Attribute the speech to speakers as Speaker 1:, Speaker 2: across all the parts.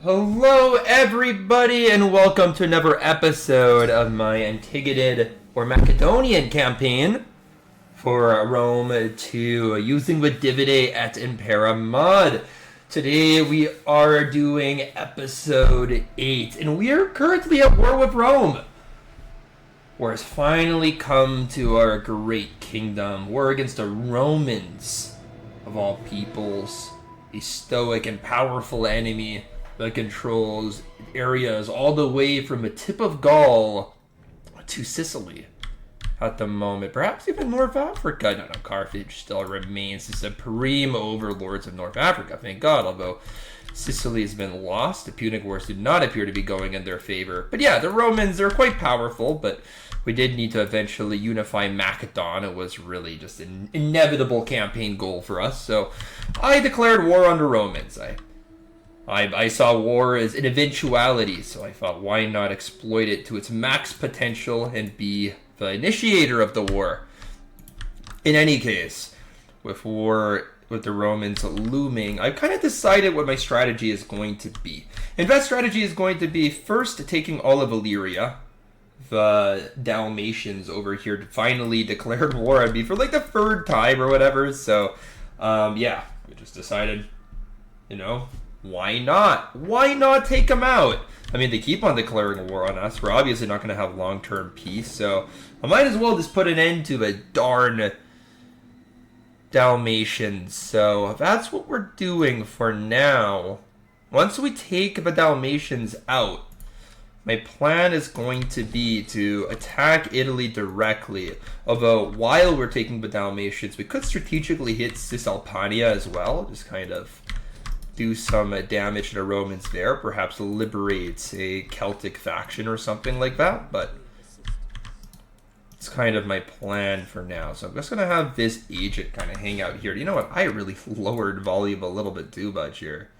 Speaker 1: Hello, everybody, and welcome to another episode of my Antigonid or Macedonian campaign for Rome to using the Divide et Impera mod. Today we are doing episode 8, and we are currently at war with Rome. War has finally come to our great kingdom. War against the Romans, of all peoples, a stoic and powerful enemy that controls areas all the way from the tip of Gaul to Sicily at the moment. Perhaps even North Africa. No, Carthage still remains the supreme overlords of North Africa, thank God. Although Sicily has been lost, the Punic Wars do not appear to be going in their favor. But yeah, the Romans are quite powerful, but we did need to eventually unify Macedon. It was really just an inevitable campaign goal for us. So I declared war on the Romans. I saw war as an eventuality, so I thought, why not exploit it to its max potential and be the initiator of the war? In any case, with war with the Romans looming, I've kind of decided what my strategy is going to be. And that strategy is going to be first taking all of Illyria. The Dalmatians over here finally declared war on me for like the third time or whatever, so yeah, we just decided, why not? Why not take them out? I mean, they keep on declaring war on us. We're obviously not going to have long-term peace, so I might as well just put an end to the darn Dalmatians. So that's what we're doing for now. Once we take the Dalmatians out, my plan is going to be to attack Italy directly. Although, while we're taking the Dalmatians, we could strategically hit Cisalpania as well. Just kind of do some damage to the Romans there, perhaps liberate a Celtic faction or something like that, but it's kind of my plan for now. So I'm just going to have this agent kind of hang out here. You know what? I really lowered volume a little bit too much here.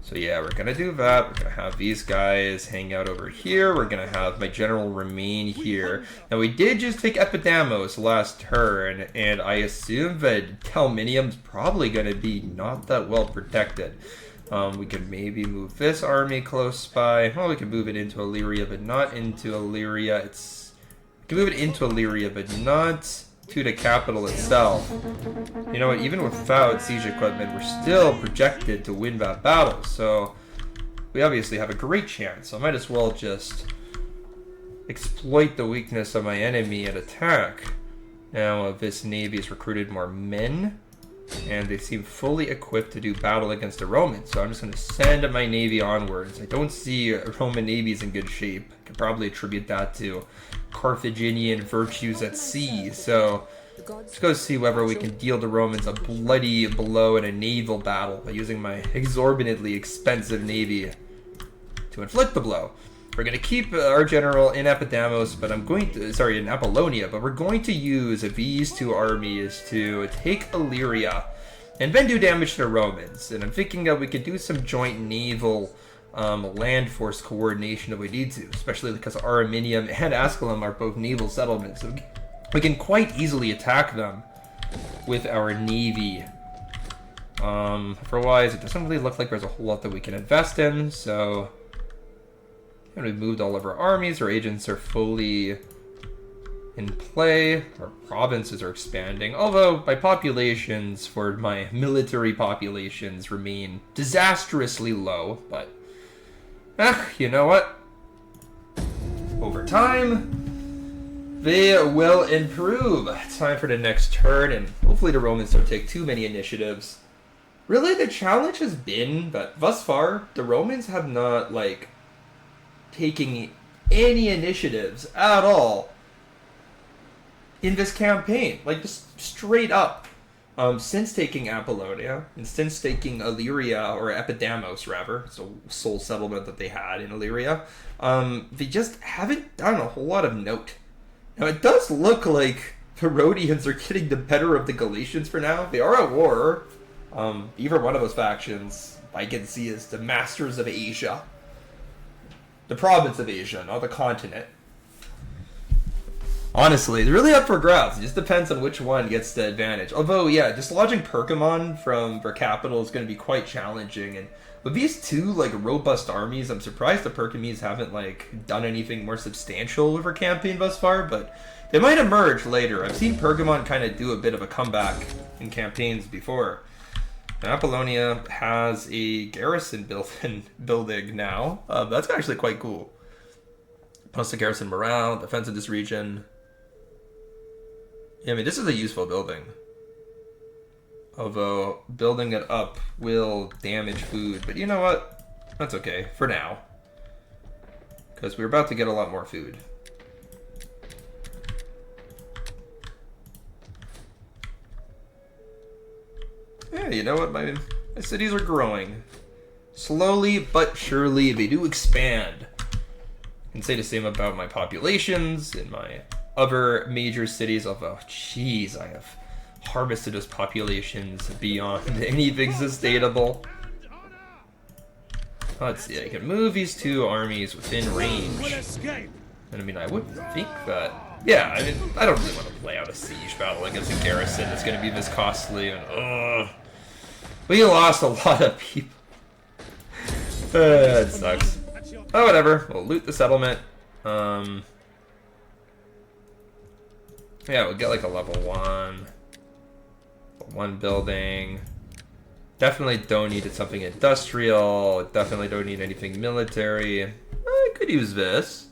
Speaker 1: So yeah, we're going to do that. We're going to have these guys hang out over here. We're going to have my general remain here. Now, we did just take Epidamos last turn, and I assume that Telminium's probably going to be not that well protected. We could maybe move this army close by. Well, we can move it into Illyria, but not into Illyria. We can move it into Illyria, but not to the capital itself. You know what, even without siege equipment, we're still projected to win that battle, so we obviously have a great chance. So I might as well just exploit the weakness of my enemy and attack. Now, this navy has recruited more men, and they seem fully equipped to do battle against the Romans, so I'm just going to send my navy onwards. I don't see Roman navies in good shape. I could probably attribute that to Carthaginian virtues at sea, so let's go see whether we can deal the Romans a bloody blow in a naval battle by using my exorbitantly expensive navy to inflict the blow. We're going to keep our general in Epidamos, but in Apollonia, but we're going to use these two armies to take Illyria and then do damage to the Romans. And I'm thinking that we could do some joint naval land force coordination if we need to, especially because Araminium and Asculum are both naval settlements. So we can quite easily attack them with our navy. Otherwise, it doesn't really look like there's a whole lot that we can invest in, so and we've moved all of our armies. Our agents are fully in play. Our provinces are expanding. Although my populations for my military populations remain disastrously low. But, you know what? Over time, they will improve. It's time for the next turn, and hopefully the Romans don't take too many initiatives. Really, the challenge has been that thus far, the Romans have not, taking any initiatives at all in this campaign, just straight up. Since taking Apollonia and since taking Illyria, or Epidamos rather, it's a sole settlement that they had in Illyria, they just haven't done a whole lot of note. Now it does look like the Rhodians are getting the better of the Galatians for now. They are at war. Either one of those factions I can see as the masters of Asia. The province of Asia, not the continent. Honestly, it's really up for grabs. It just depends on which one gets the advantage. Although, yeah, dislodging Pergamon from their capital is going to be quite challenging. And with these two, like, robust armies, I'm surprised the Pergamese haven't, like, done anything more substantial with their campaign thus far, but they might emerge later. I've seen Pergamon kind of do a bit of a comeback in campaigns before. And Apollonia has a garrison building now. That's actually quite cool. Plus the garrison morale, defense of this region. Yeah, I mean, this is a useful building. Although, building it up will damage food. But you know what? That's okay, for now. Because we're about to get a lot more food. Yeah, you know what? My cities are growing. Slowly but surely, they do expand. I can say the same about my populations in my other major cities, although, jeez, I have harvested those populations beyond anything sustainable. Let's see, I can move these two armies within range. And I mean, I would think that, yeah, I mean, I don't really want to play out a siege battle against a garrison that's going to be this costly, and, we lost a lot of people. That sucks. Oh, whatever. We'll loot the settlement. Yeah, we'll get like a level 1 building. Definitely don't need something industrial. Definitely don't need anything military. I could use this.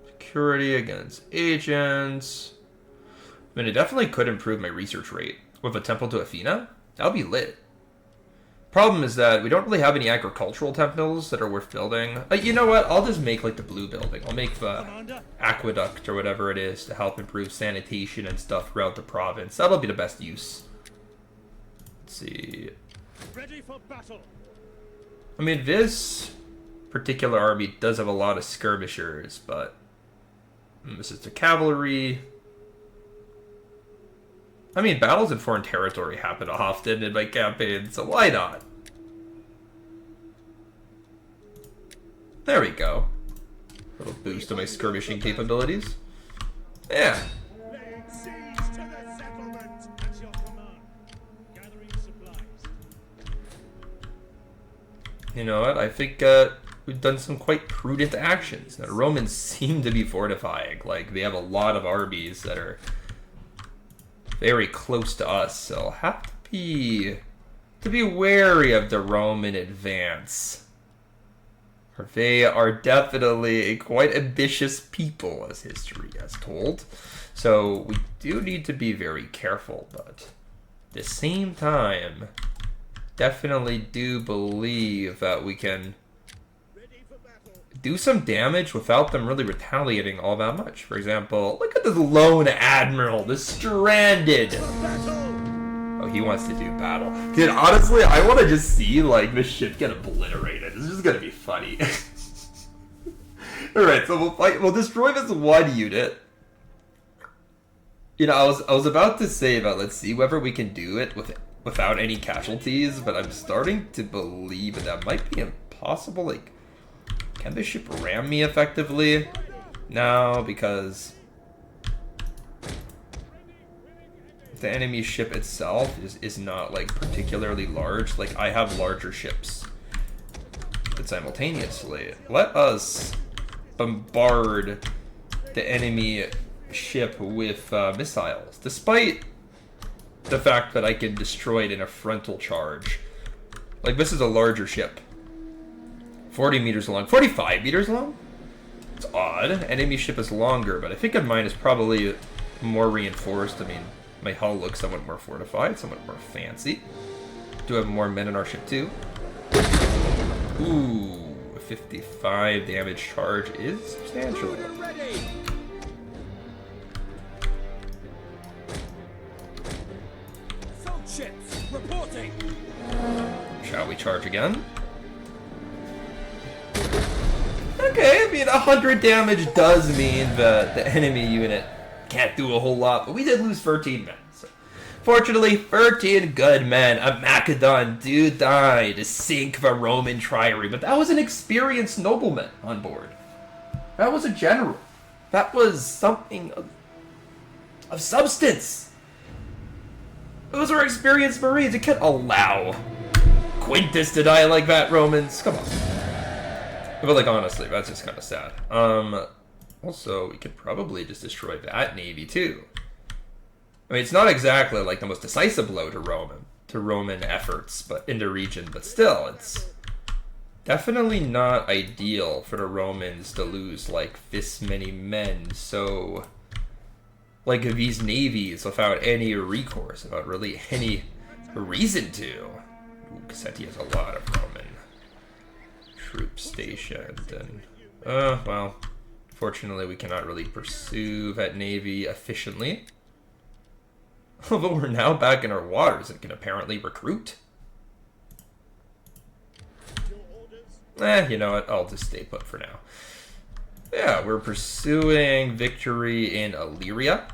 Speaker 1: Security against agents. I mean, it definitely could improve my research rate. With a temple to Athena, that'll be lit. Problem is that we don't really have any agricultural temples that are worth building. You know what? I'll just make like the blue building. I'll make the aqueduct or whatever it is to help improve sanitation and stuff throughout the province. That'll be the best use. Let's see. Ready for battle. I mean, this particular army does have a lot of skirmishers, but this is the cavalry. I mean, battles in foreign territory happen often in my campaign, so why not? There we go. A little boost to my skirmishing capabilities. Yeah. You know what? I think we've done some quite prudent actions. The Romans seem to be fortifying. Like, they have a lot of armies that are very close to us, so I'll have to be wary of the Roman advance. For they are definitely a quite ambitious people, as history has told. So we do need to be very careful, but at the same time, definitely do believe that we can do some damage without them really retaliating all that much. For example, look at this lone admiral, this stranded. Oh, he wants to do battle. Dude, honestly, I want to just see, like, the ship get obliterated. This is going to be funny. Alright, so we'll destroy this one unit. You know, I was about to say that let's see whether we can do it without any casualties, but I'm starting to believe that might be impossible. Like, can the ship ram me effectively? No, because the enemy ship itself is not, like, particularly large. Like, I have larger ships. But simultaneously, let us bombard the enemy ship with missiles, despite the fact that I can destroy it in a frontal charge. Like, this is a larger ship. 40 meters long. 45 meters long? It's odd. Enemy ship is longer, but I think mine is probably more reinforced. I mean, my hull looks somewhat more fortified, somewhat more fancy. Do have more men in our ship, too. Ooh, a 55 damage charge is substantial.
Speaker 2: Ships reporting.
Speaker 1: Shall we charge again? Okay, I mean, 100 damage does mean that the enemy unit can't do a whole lot, but we did lose 13 men. So. Fortunately, 13 good men of Macedon do die to sink the Roman triary, but that was an experienced nobleman on board. That was a general. That was something of substance. Those are experienced Marines. You can't allow Quintus to die like that, Romans. Come on. But, like, honestly, that's just kind of sad. Also, we could probably just destroy that navy, too. I mean, it's not exactly, like, the most decisive blow to Roman efforts, but in the region, but still, it's definitely not ideal for the Romans to lose, like, this many men, so, like, these navies without any recourse, without really any reason to. Ooh, Cassetti has a lot of Roman troops stationed, and, well, fortunately we cannot really pursue that navy efficiently. Although we're now back in our waters and can apparently recruit. You know what? I'll just stay put for now. Yeah, we're pursuing victory in Illyria.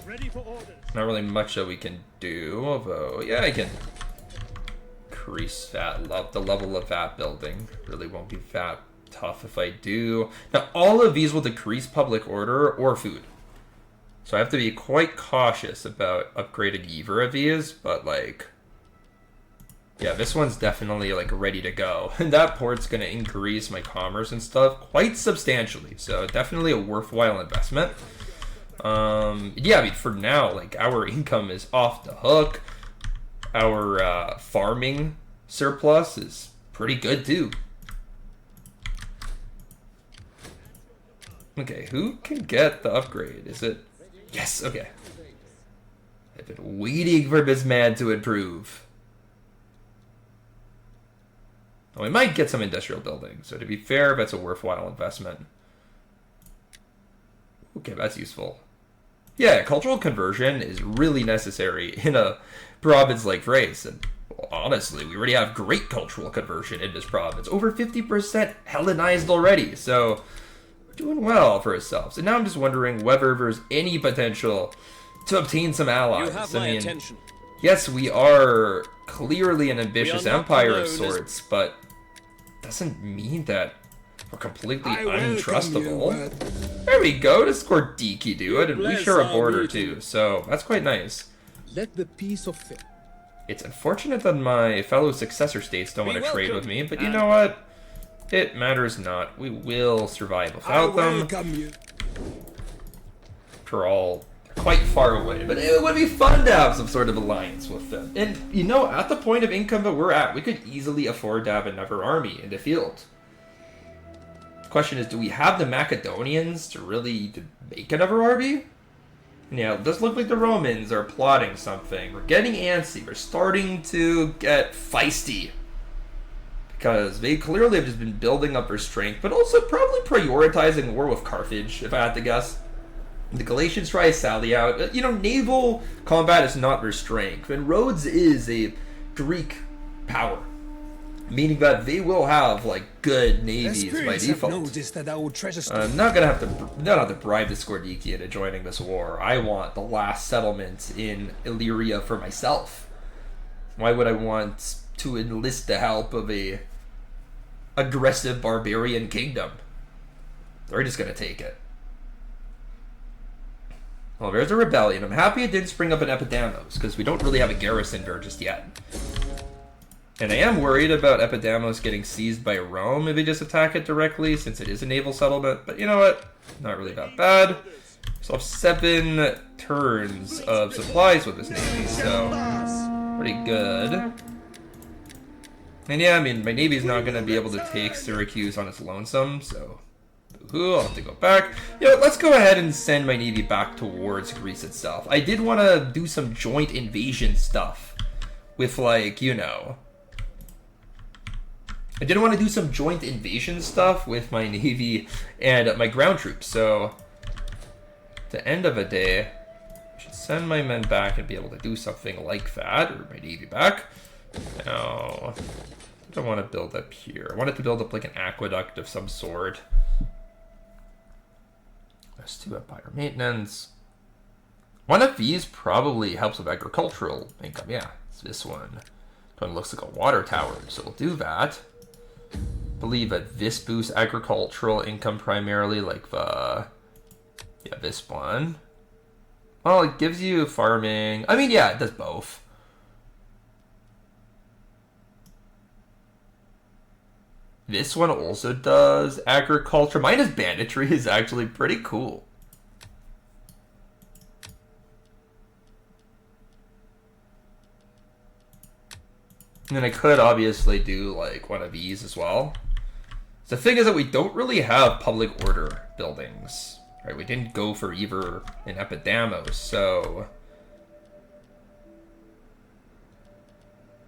Speaker 2: Ready for orders.
Speaker 1: Not really much that we can do, although, yeah, I can increase that the level of that building. Really won't be that tough if I do. Now, all of these will decrease public order or food. So I have to be quite cautious about upgrading either of these, but, like, yeah, this one's definitely, like, ready to go. And that port's going to increase my commerce and stuff quite substantially. So definitely a worthwhile investment. Yeah, I mean, for now, like, our income is off the hook. Our farming surplus is pretty good, too. Okay, who can get the upgrade? Is it... Yes, okay. I've been waiting for this man to improve. Well, we might get some industrial buildings, so to be fair, that's a worthwhile investment. Okay, that's useful. Yeah, cultural conversion is really necessary in a province like Thrace, and well, honestly, we already have great cultural conversion in this province. Over 50% Hellenized already, so we're doing well for ourselves. And now I'm just wondering whether there's any potential to obtain some allies.
Speaker 2: You have my attention.
Speaker 1: Yes, we are clearly an ambitious empire of sorts, but doesn't mean that we're completely untrustable. There we go, to Skordiki do it, and we share a border too, so that's quite nice.
Speaker 3: Let the peace of faith.
Speaker 1: It's unfortunate that my fellow successor states don't want to trade with me, but you know what? It matters not. We will survive without them. After all, they're quite far away, but it would be fun to have some sort of alliance with them. And, you know, at the point of income that we're at, we could easily afford to have another army in the field. The question is, do we have the Macedonians to really make another army? Yeah, it does look like the Romans are plotting something. We're getting antsy. We're starting to get feisty. Because they clearly have just been building up their strength, but also probably prioritizing war with Carthage, if I had to guess. The Galatians try to sally out. You know, naval combat is not their strength, and Rhodes is a Greek power. Meaning that they will have, like, good navies by default. I'm not gonna have to bribe the Skordiki into joining this war. I want the last settlement in Illyria for myself. Why would I want to enlist the help of a aggressive barbarian kingdom? They're just gonna take it. Well, there's a rebellion. I'm happy it didn't spring up in Epidamos, because we don't really have a garrison there just yet. And I am worried about Epidamos getting seized by Rome if they just attack it directly, since it is a naval settlement. But you know what? Not really that bad. So I'll have 7 turns of supplies with this navy, so pretty good. And yeah, I mean, my navy's not going to be able to take Syracuse on its lonesome, so boo-hoo, I'll have to go back. You know, let's go ahead and send my navy back towards Greece itself. I did want to do some joint invasion stuff with, like, you know... I did want to do some joint invasion stuff with my navy and my ground troops, so at the end of the day, I should send my men back and be able to do something like that, or my navy back. Now, what do I want to build up here? I wanted to build up like an aqueduct of some sort. Let's do empire maintenance. One of these probably helps with agricultural income. Yeah, it's this one. This one looks like a water tower, so we'll do that. believe that this boosts agricultural income primarily, like this one. Well, it gives you farming. I mean, yeah, it does both. This one also does agriculture. Minus banditry is actually pretty cool. And then I could obviously do like one of these as well. The thing is that we don't really have public order buildings, right? We didn't go for either in Epidamos, so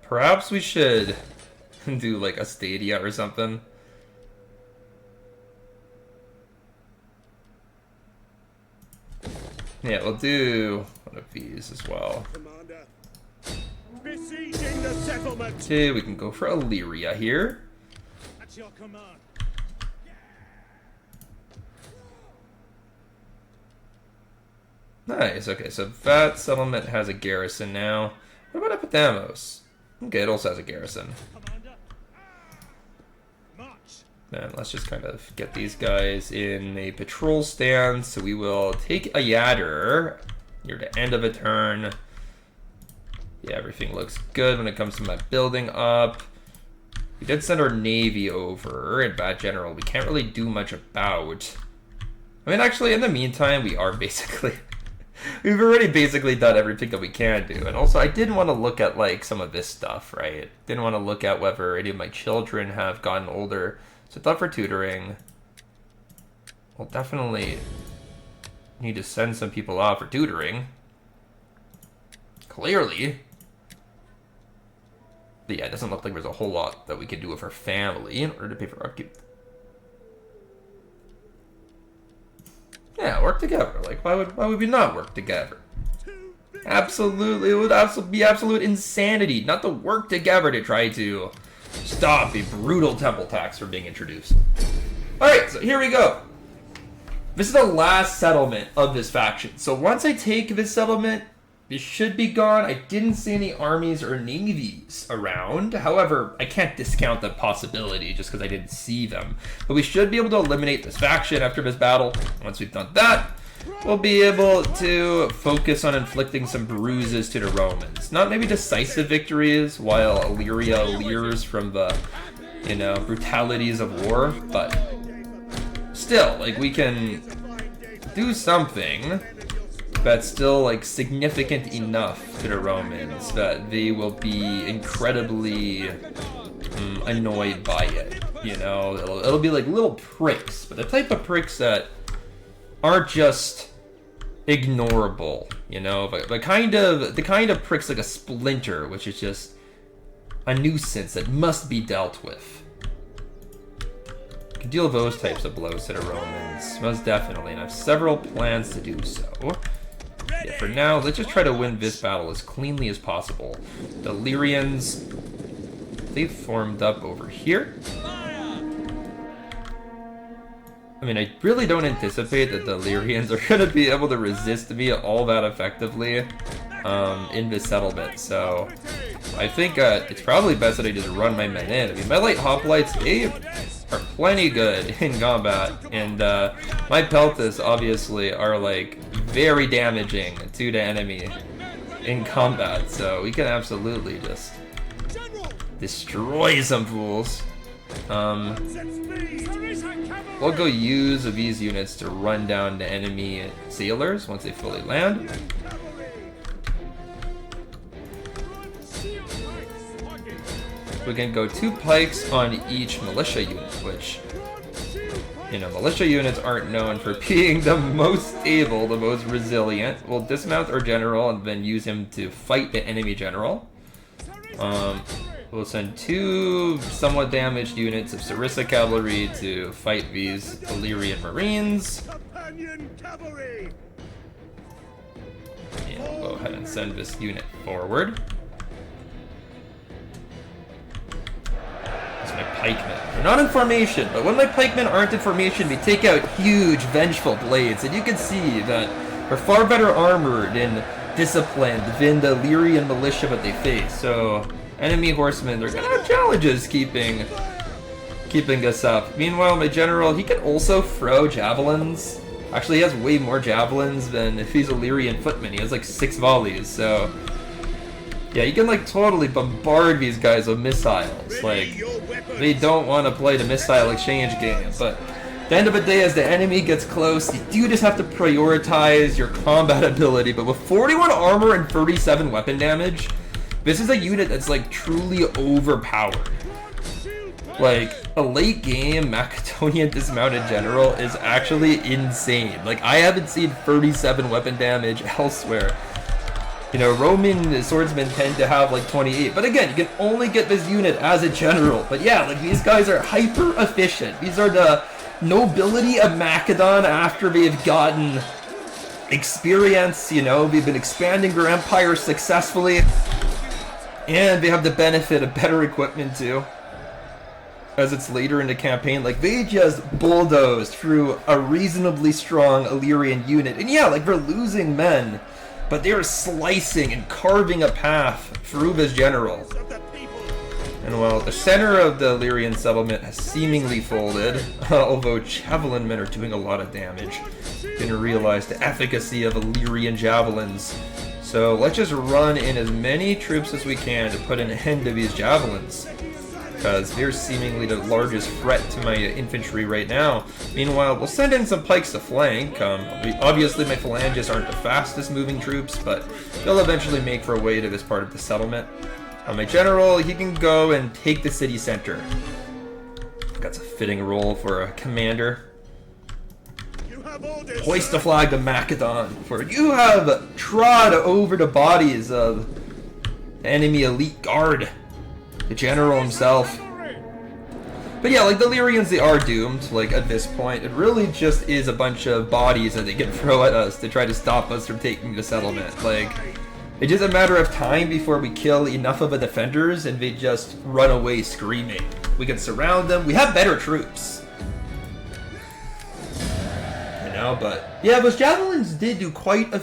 Speaker 1: perhaps we should do like a stadia or something. Yeah, we'll do one of these as well.
Speaker 2: Commander. Besieging the settlement.
Speaker 1: Okay, we can go for Illyria here.
Speaker 2: At your command.
Speaker 1: Nice, okay, so that settlement has a garrison now. What about Epidamos? Okay, it also has a garrison.
Speaker 2: Commander. March.
Speaker 1: And let's just kind of get these guys in a patrol stance. So we will take a Yadder near the end of a turn. Yeah, everything looks good when it comes to my building up. We did send our navy over in Bad General. We can't really do much about. I mean, actually, in the meantime, we are basically... We've already basically done everything that we can do. And also, I didn't want to look at, like, some of this stuff, right? Didn't want to look at whether any of my children have gotten older. So I thought for tutoring, we'll definitely need to send some people off for tutoring. Clearly. But yeah, it doesn't look like there's a whole lot that we can do with our family in order to pay for upkeep. Yeah, work together. Like, why would we not work together? Absolutely, it would be absolute insanity not to work together to try to stop a brutal temple tax from being introduced. Alright, so here we go. This is the last settlement of this faction. So once I take this settlement, this should be gone. I didn't see any armies or navies around. However, I can't discount the possibility just because I didn't see them. But we should be able to eliminate this faction after this battle. Once we've done that, we'll be able to focus on inflicting some bruises to the Romans. Not maybe decisive victories while Illyria leers from the, brutalities of war, but still, like, we can do something that's still, like, significant enough to the Romans that they will be incredibly annoyed by it, It'll be like little pricks, but the type of pricks that aren't just ignorable, the kind of pricks like a splinter, which is just a nuisance that must be dealt with. You can deal those types of blows to the Romans, most definitely, and I have several plans to do so. Yeah, for now, let's just try to win this battle as cleanly as possible. The Illyrians, they've formed up over here. I mean, I really don't anticipate that the Illyrians are going to be able to resist me all that effectively in this settlement, so I think it's probably best that I just run my men in. I mean, my light hoplites, they are plenty good in combat, and my peltas obviously are, like, very damaging to the enemy in combat, so we can absolutely just destroy some fools. We'll go use these units to run down the enemy sailors once they fully land. We can go 2 pikes on each militia unit, which, militia units aren't known for being the most stable, the most resilient. We'll dismount our general and then use him to fight the enemy general. We'll send 2 somewhat damaged units of Sarissa cavalry to fight these Illyrian marines. And we'll go ahead and send this unit forward. That's my pikemen. They're not in formation, but when my pikemen aren't in formation, they take out huge, vengeful blades, and you can see that they're far better armored and disciplined than the Illyrian militia that they face. So enemy horsemen, they're gonna have challenges keeping keeping us up. Meanwhile, my general, he can also throw javelins. Actually, he has way more javelins than if he's Illyrian footman. He has like 6 volleys, so yeah, you can like totally bombard these guys with missiles. Like, they don't want to play the missile exchange game, but at the end of the day, as the enemy gets close, you do just have to prioritize your combat ability. But with 41 armor and 37 weapon damage, this is a unit that's like truly overpowered. Like, a late game Macedonian dismounted general is actually insane. Like, I haven't seen 37 weapon damage elsewhere. You know, Roman swordsmen tend to have like 28. But again, you can only get this unit as a general. But yeah, like, these guys are hyper efficient. These are the nobility of Macedon after they've gotten experience, you know, they've been expanding their empire successfully. And they have the benefit of better equipment too, as it's later in the campaign. Like, they just bulldozed through a reasonably strong Illyrian unit. And yeah, like, they're losing men, but they're slicing and carving a path through this general. And well, the center of the Illyrian settlement has seemingly folded, although javelin men are doing a lot of damage. Didn't realize the efficacy of Illyrian javelins. So let's just run in as many troops as we can to put an end to these javelins, because they're seemingly the largest threat to my infantry right now. Meanwhile, we'll send in some pikes to flank. Obviously, my phalanges aren't the fastest moving troops, but they'll eventually make their way to this part of the settlement. My general, he can go and take the city center. That's a fitting role for a commander. Hoist the flag of Macedon, for you have trod over the bodies of enemy elite guard, the general himself. But yeah, like, the Illyrians, they are doomed. Like, at this point, it really just is a bunch of bodies that they can throw at us to try to stop us from taking the settlement. Like, it's just a matter of time before we kill enough of the defenders and they just run away screaming. We can surround them. We have better troops. You know, but yeah, those javelins did do quite a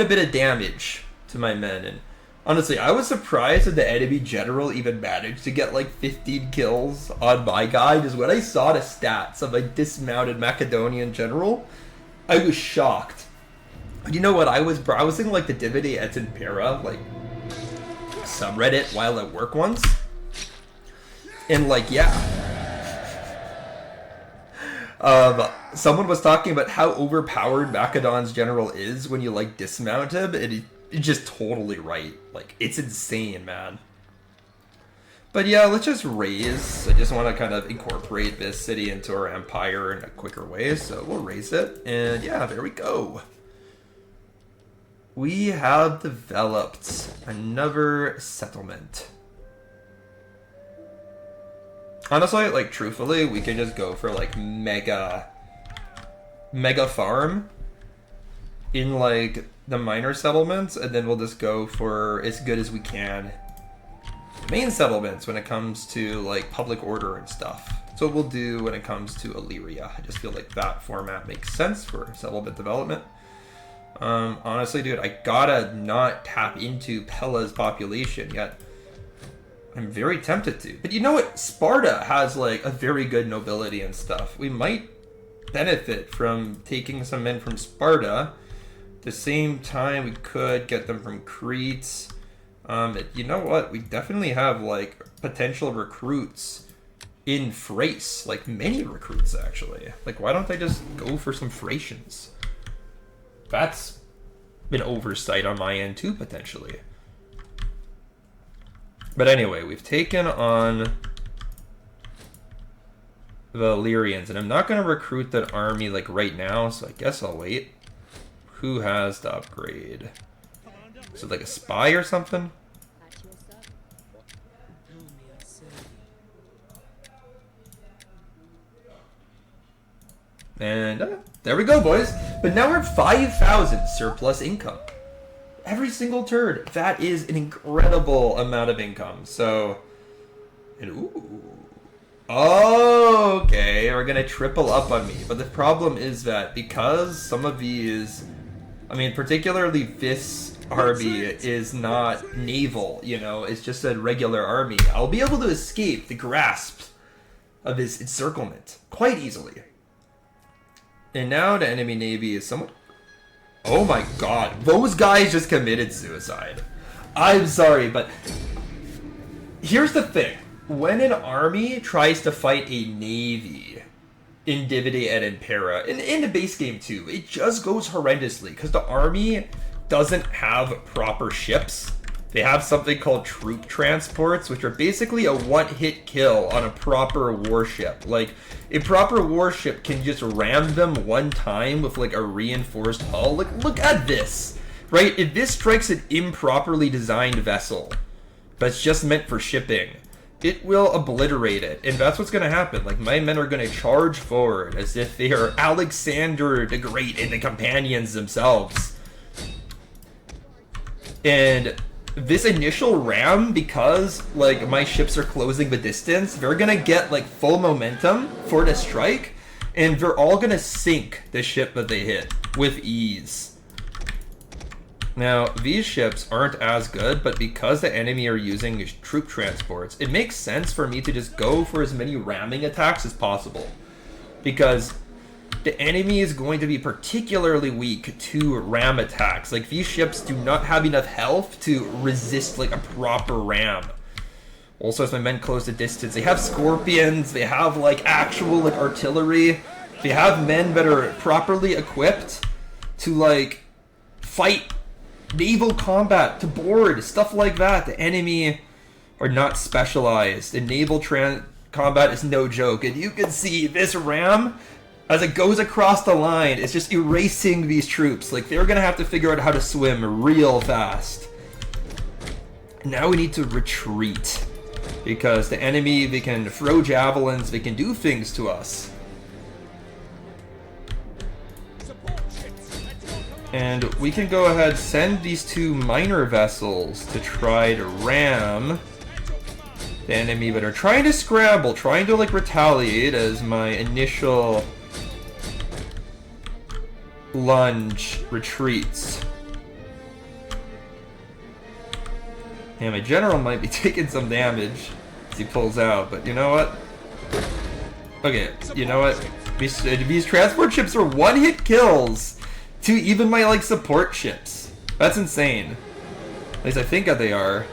Speaker 1: bit of damage to my men. And honestly, I was surprised that the enemy general even managed to get like 15 kills on my guy. Just when I saw the stats of a dismounted Macedonian general, I was shocked. You know what I was browsing, like, the Divide et Impera, like, subreddit while at work once, and like, yeah, someone was talking about how overpowered Macedon's general is when you like dismount him, and it's just totally right. Like, it's insane, man. But yeah, let's just raise. I just want to kind of incorporate this city into our empire in a quicker way, so we'll raise it, and yeah, there we go. We have developed another settlement. Honestly, like, truthfully, we can just go for like mega farm in like the minor settlements, and then we'll just go for as good as we can main settlements when it comes to like public order and stuff. So we'll do when it comes to Illyria. I just feel like that format makes sense for settlement development. Honestly, dude, I gotta not tap into Pella's population yet. I'm very tempted to. But you know what? Sparta has, like, a very good nobility and stuff. We might benefit from taking some men from Sparta. At the same time, we could get them from Crete. You know what? We definitely have, like, potential recruits in Thrace. Like, many recruits, actually. Like, why don't I just go for some Thracians? That's an oversight on my end too, potentially. But anyway, we've taken on the Illyrians, and I'm not going to recruit that army like right now, so I guess I'll wait. Who has the upgrade? Is it like a spy or something? And there we go, boys. But now we're 5,000 surplus income. Every single turn. That is an incredible amount of income. So, and ooh. Okay, we're going to triple up on me. But the problem is that because some of these, I mean, particularly this army is not naval, you know, it's just a regular army. I'll be able to escape the grasp of his encirclement quite easily. And now the enemy navy is somewhat... Oh my god, those guys just committed suicide. I'm sorry, but here's the thing. When an army tries to fight a navy in Divide et Impera, in the base game too, it just goes horrendously because the army doesn't have proper ships. They have something called troop transports, which are basically a one-hit kill on a proper warship. Like, a proper warship can just ram them one time with, like, a reinforced hull. Like, look at this, right? If this strikes an improperly designed vessel that's just meant for shipping, it will obliterate it. And that's what's going to happen. Like, my men are going to charge forward as if they are Alexander the Great and the companions themselves. And this initial ram, because like my ships are closing the distance, they're gonna get like full momentum for the strike, and they're all gonna sink the ship that they hit with ease. Now, these ships aren't as good, but because the enemy are using troop transports, it makes sense for me to just go for as many ramming attacks as possible, because the enemy is going to be particularly weak to ram attacks. Like, these ships do not have enough health to resist, like, a proper ram. Also, as my men close the distance, they have scorpions, they have, like, actual, like, artillery. They have men that are properly equipped to, like, fight naval combat, to board, stuff like that. The enemy are not specialized, and naval combat is no joke. And you can see this ram, as it goes across the line, it's just erasing these troops. Like, they're gonna have to figure out how to swim real fast. Now we need to retreat, because the enemy, they can throw javelins, they can do things to us. And we can go ahead, send these two minor vessels to try to ram the enemy, but are trying to scramble, trying to like retaliate as my initial lunge retreats. Yeah, my general might be taking some damage as he pulls out, but you know what? Okay, you know what? These transport ships are one-hit kills to even my, like, support ships. That's insane. At least I think that they are.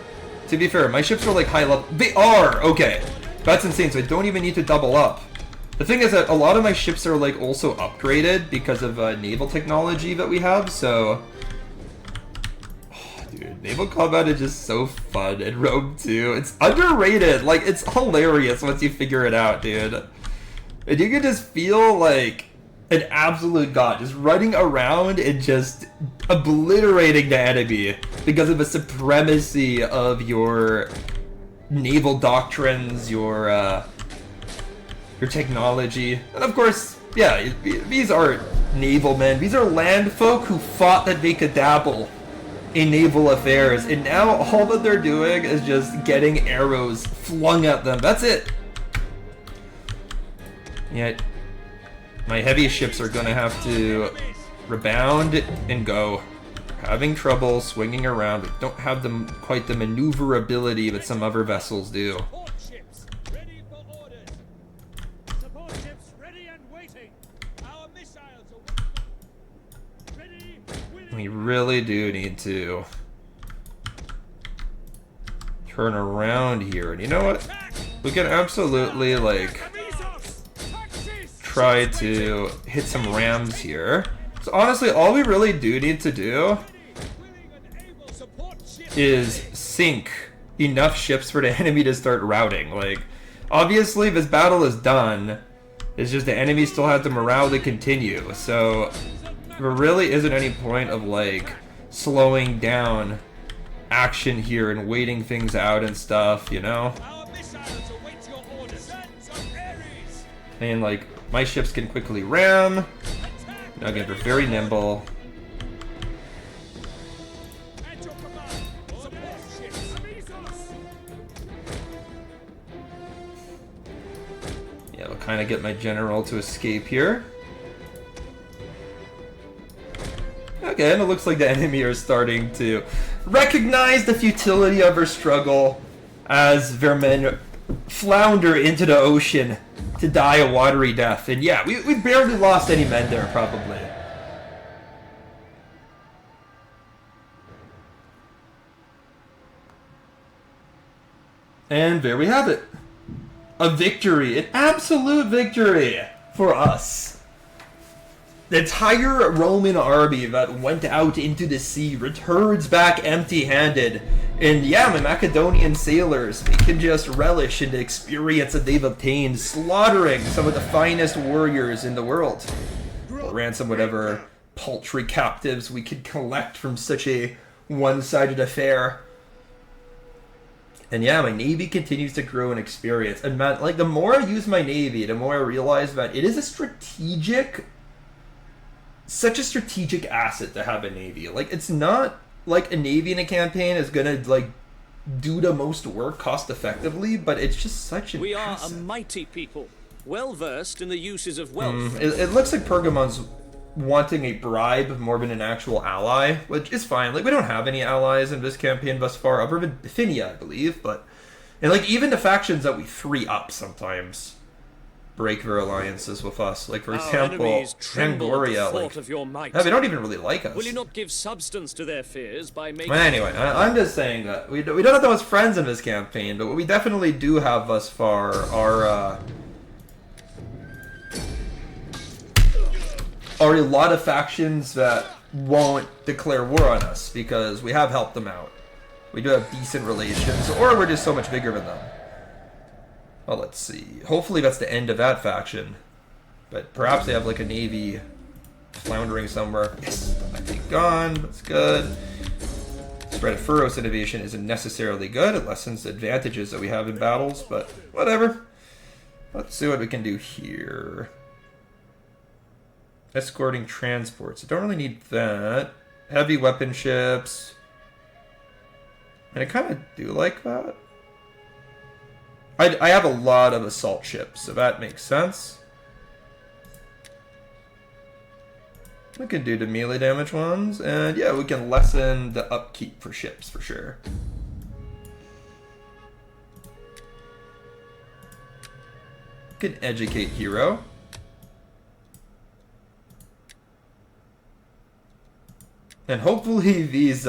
Speaker 1: To be fair, my ships are, like, high level. They are! Okay. That's insane, so I don't even need to double up. The thing is that a lot of my ships are, like, also upgraded because of naval technology that we have, so... Oh, dude, naval combat is just so fun in Rome 2. It's underrated. Like, it's hilarious once you figure it out, dude. And you can just feel, like, an absolute god, just running around and just obliterating the enemy because of the supremacy of your naval doctrines, your technology. And of course, yeah, these are naval men. These are land folk who thought that they could dabble in naval affairs, and now all that they're doing is just getting arrows flung at them. That's it. Yet, my heavy ships are gonna have to rebound and go. Having trouble swinging around, but don't have quite the maneuverability that some other vessels do. We really do need to turn around here. And you know what? We can absolutely, like, try to hit some rams here. So honestly, all we really do need to do is sink enough ships for the enemy to start routing. Like, obviously this battle is done. It's just the enemy still has the morale to continue. So there really isn't any point of, like, slowing down action here and waiting things out and stuff, you know? And, like, my ships can quickly ram. Again, they're very nimble. Yeah, I'll kind of get my general to escape here. Okay, and it looks like the enemy are starting to recognize the futility of their struggle as their men flounder into the ocean to die a watery death. And yeah, we barely lost any men there, probably. And there we have it. A victory. An absolute victory for us. The entire Roman army that went out into the sea returns back empty-handed. And yeah, my Macedonian sailors, they can just relish in the experience that they've obtained, slaughtering some of the finest warriors in the world. Or ransom whatever paltry captives we could collect from such a one-sided affair. And yeah, my navy continues to grow in experience. And man, like, the more I use my navy, the more I realize that it is such a strategic asset to have a navy. Like, it's not like a navy in a campaign is gonna, like, do the most work cost effectively, but it's just such an asset.
Speaker 4: We are a mighty people, well versed in the uses of wealth.
Speaker 1: It looks like Pergamon's wanting a bribe more than an actual ally, which is fine. Like, we don't have any allies in this campaign thus far, other than Bithynia, I believe, but... And, like, even the factions that we free up sometimes break their alliances with us. Like, for example, Angoria, like... Yeah, they don't even really like us.
Speaker 4: Will you not give substance to their fears by making...
Speaker 1: Well, anyway, I'm just saying that we don't have the most friends in this campaign, but what we definitely do have thus far are a lot of factions that won't declare war on us because we have helped them out. We do have decent relations, or we're just so much bigger than them. Well, let's see. Hopefully that's the end of that faction. But perhaps they have like a navy floundering somewhere. Yes, that might be gone. That's good. Spread of Furos innovation isn't necessarily good. It lessens the advantages that we have in battles, but whatever. Let's see what we can do here. Escorting transports. I don't really need that. Heavy weapon ships. And I kind of do like that. I have a lot of assault ships, so that makes sense. We can do the melee damage ones, and yeah, we can lessen the upkeep for ships for sure. We can educate hero. And hopefully these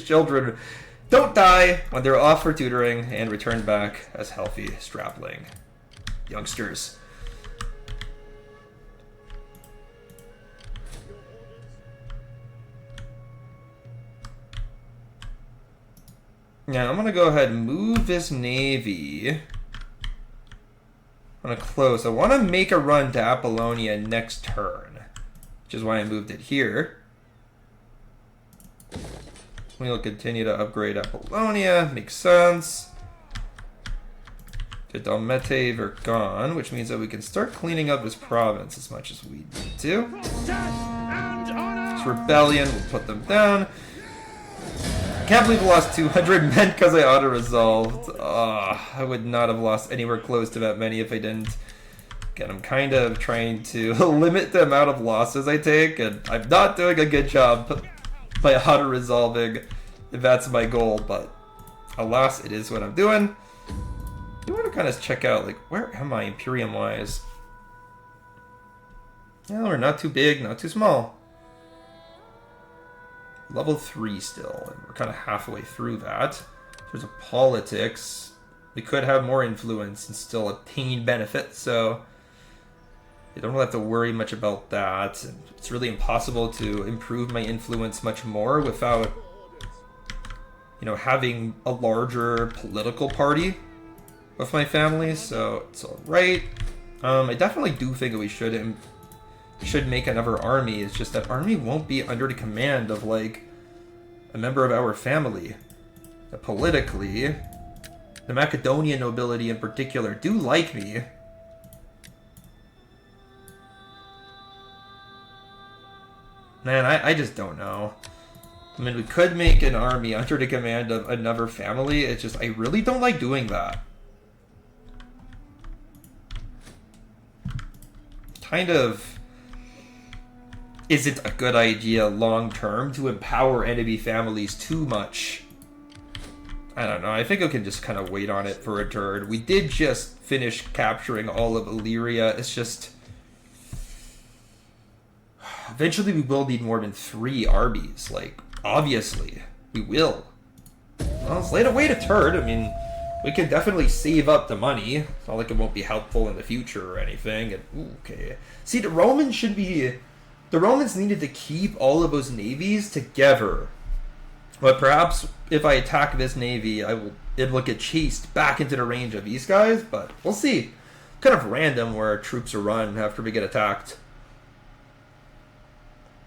Speaker 1: children don't die when they're off for tutoring and return back as healthy strapling youngsters. Now I'm gonna go ahead and move this navy. I'm gonna close. I want to make a run to Apollonia next turn, which is why I moved it here. We'll continue to upgrade Apollonia. Makes sense. The Dalmete, they're gone, which means that we can start cleaning up this province as much as we need to. This rebellion, we'll put them down. Can't believe we lost 200 men because I auto-resolved. I would not have lost anywhere close to that many if I didn't. Again, I'm kind of trying to limit the amount of losses I take, and I'm not doing a good job by auto-resolving, if that's my goal, but alas, it is what I'm doing. I want to kind of check out, like, where am I Imperium-wise? Well, we're not too big, not too small. Level 3 still, and we're kind of halfway through that. There's a politics. We could have more influence and still obtain benefits, so you don't really have to worry much about that. And it's really impossible to improve my influence much more without, you know, having a larger political party with my family, so it's alright. I definitely do think that we should make another army. It's just that army won't be under the command of, like, a member of our family. But politically, the Macedonian nobility in particular do like me. Man, I just don't know. I mean, we could make an army under the command of another family. It's just, I really don't like doing that. Kind of isn't a good idea long term to empower enemy families too much. I don't know. I think I can just kind of wait on it for a turn. We did just finish capturing all of Illyria. It's just... Eventually we will need more than 3 armies. Like, obviously. We will. Well, let's wait a turn. I mean, we can definitely save up the money. It's not like it won't be helpful in the future or anything. And, ooh, okay. See, the Romans should be... The Romans needed to keep all of those navies together. But perhaps if I attack this navy, it will get chased back into the range of these guys. But we'll see. Kind of random where our troops are run after we get attacked.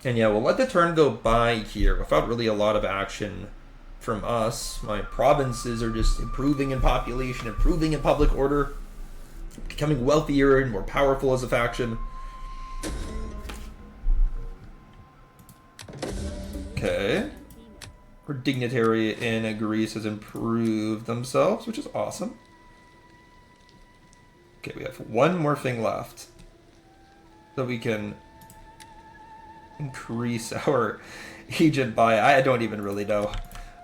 Speaker 1: And yeah, we'll let the turn go by here without really a lot of action from us. My provinces are just improving in population, improving in public order, becoming wealthier and more powerful as a faction. Okay. Our dignitary in Greece has improved themselves, which is awesome. Okay, we have one more thing left that we can increase our agent by. I don't even really know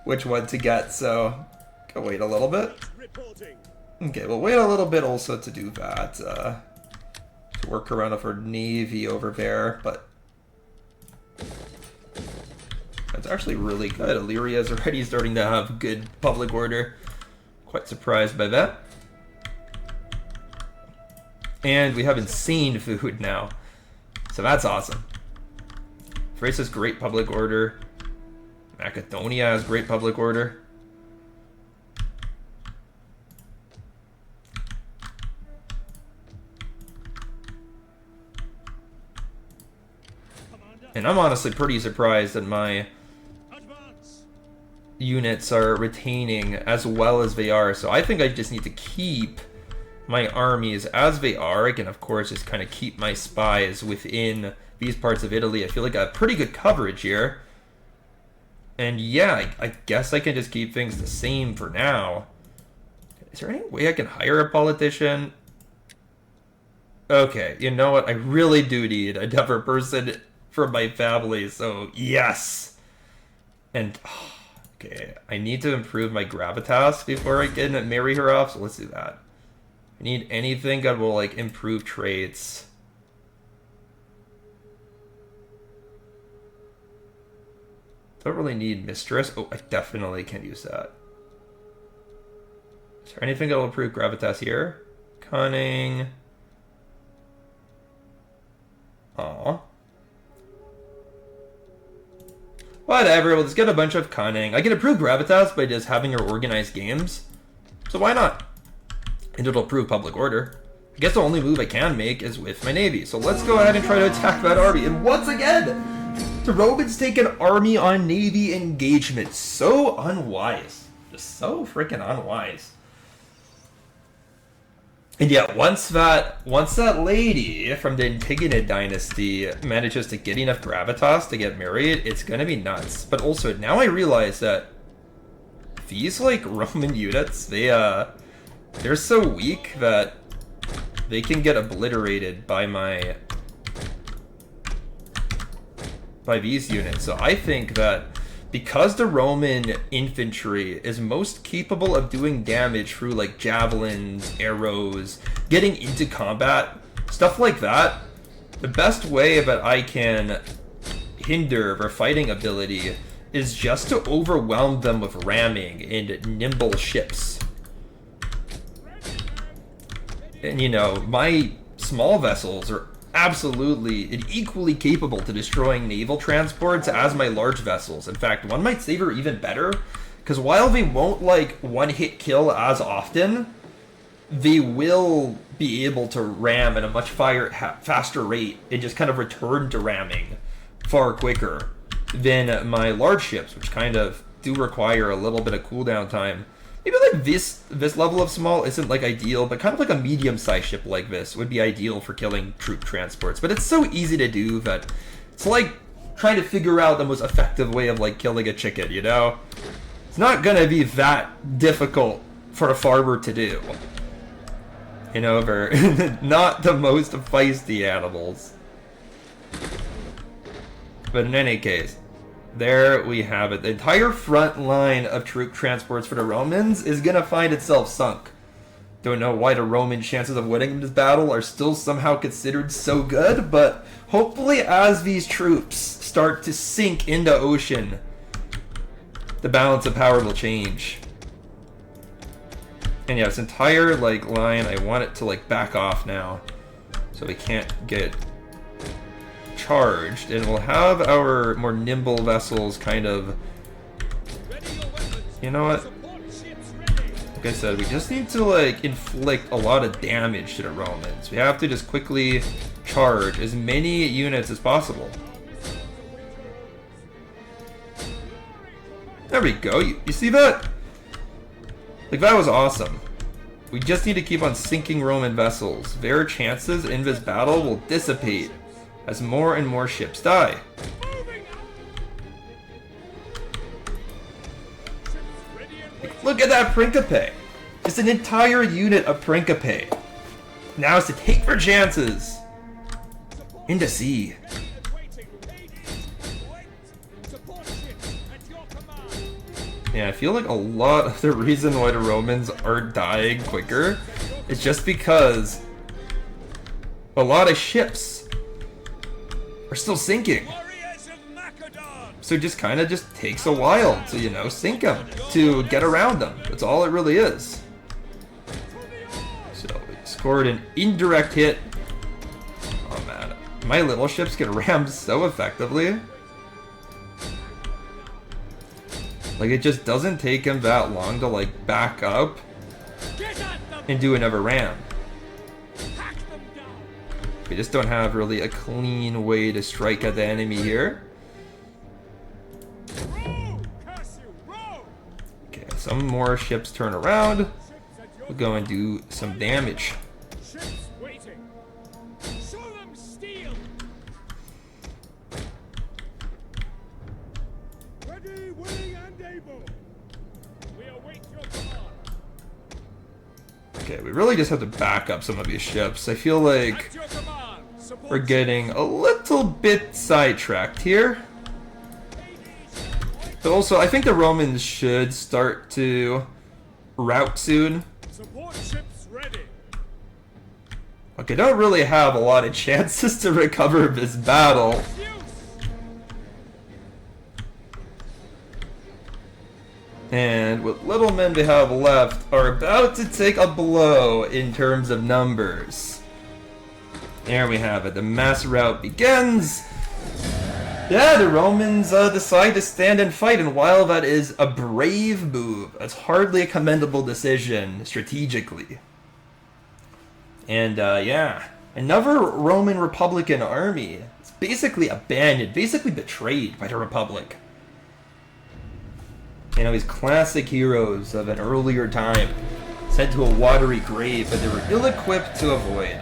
Speaker 1: which one to get, so I'll wait a little bit. Okay, we'll wait a little bit also to do that. To work around with our navy over there, but that's actually really good. Illyria is already starting to have good public order. Quite surprised by that. And we have insane food now. So that's awesome. Thrace has great public order. Macedonia has great public order. And I'm honestly pretty surprised that my units are retaining as well as they are. So I think I just need to keep my armies as they are. I can, of course, just kind of keep my spies within these parts of Italy. I feel like I have pretty good coverage here. And yeah, I guess I can just keep things the same for now. Is there any way I can hire a politician? Okay, you know what? I really do need another person for my family, so yes! And, okay, I need to improve my gravitas before I can marry her off, so let's do that. I need anything that will, like, improve traits. Don't really need mistress. Oh, I definitely can use that. Is there anything that will improve gravitas here? Cunning. Aw. Whatever, we'll just get a bunch of cunning. I can improve gravitas by just having her organize games. So why not? And it'll improve public order. I guess the only move I can make is with my navy. So let's go ahead and try to attack that army. And once again, the Romans take an army on navy engagement. So unwise. Just so freaking unwise. And yeah, once that lady from the Antigonid dynasty manages to get enough gravitas to get married, it's gonna be nuts. But also, now I realize that these, like, Roman units, they're so weak that they can get obliterated by these units. So I think that because the Roman infantry is most capable of doing damage through, like, javelins, arrows, getting into combat, stuff like that, the best way that I can hinder their fighting ability is just to overwhelm them with ramming and nimble ships. And, you know, my small vessels are absolutely and equally capable to destroying naval transports as my large vessels. In fact, one might say they're even better, because while they won't, like, one-hit kill as often, they will be able to ram at a much faster rate and just kind of return to ramming far quicker than my large ships, which kind of do require a little bit of cooldown time. Maybe, like, this level of small isn't, like, ideal, but kind of like a medium-sized ship like this would be ideal for killing troop transports. But it's so easy to do that it's like trying to figure out the most effective way of, like, killing a chicken, you know? It's not gonna be that difficult for a farmer to do. You know, they're not the most feisty animals. But in any case, there we have it. The entire front line of troop transports for the Romans is gonna find itself sunk. Don't know why the Roman chances of winning this battle are still somehow considered so good, but hopefully as these troops start to sink into ocean, the balance of power will change. And yeah, this entire line, I want it to back off now, so we can't get charged, and we'll have our more nimble vessels kind of. You know what? Like I said, we just need to inflict a lot of damage to the Romans. We have to just quickly charge as many units as possible. There we go. You see that? That was awesome. We just need to keep on sinking Roman vessels. Their chances in this battle will dissipate as more and more ships die. Look at that Principe! Just an entire unit of Principe. Now it's to take their chances into sea. Yeah, I feel like a lot of the reason why the Romans are dying quicker is just because a lot of ships are still sinking. So it just kind of just takes a while to, sink them, to get around them. That's all it really is. So we scored an indirect hit. Oh man, my little ships get rammed so effectively. It just doesn't take him that long to back up and do another ram. We just don't have really a clean way to strike at the enemy here. Okay, some more ships turn around. We'll go and do some damage. Okay, we really just have to back up some of these ships. I feel like we're getting a little bit sidetracked here. But also, I think the Romans should start to rout soon. Okay, don't really have a lot of chances to recover this battle. And what little men they have left are about to take a blow in terms of numbers. There we have it. The mass rout begins. Yeah, the Romans decide to stand and fight, and while that is a brave move, it's hardly a commendable decision strategically. And yeah, another Roman Republican army is basically abandoned, basically betrayed by the Republic. These classic heroes of an earlier time, sent to a watery grave, but they were ill-equipped to avoid.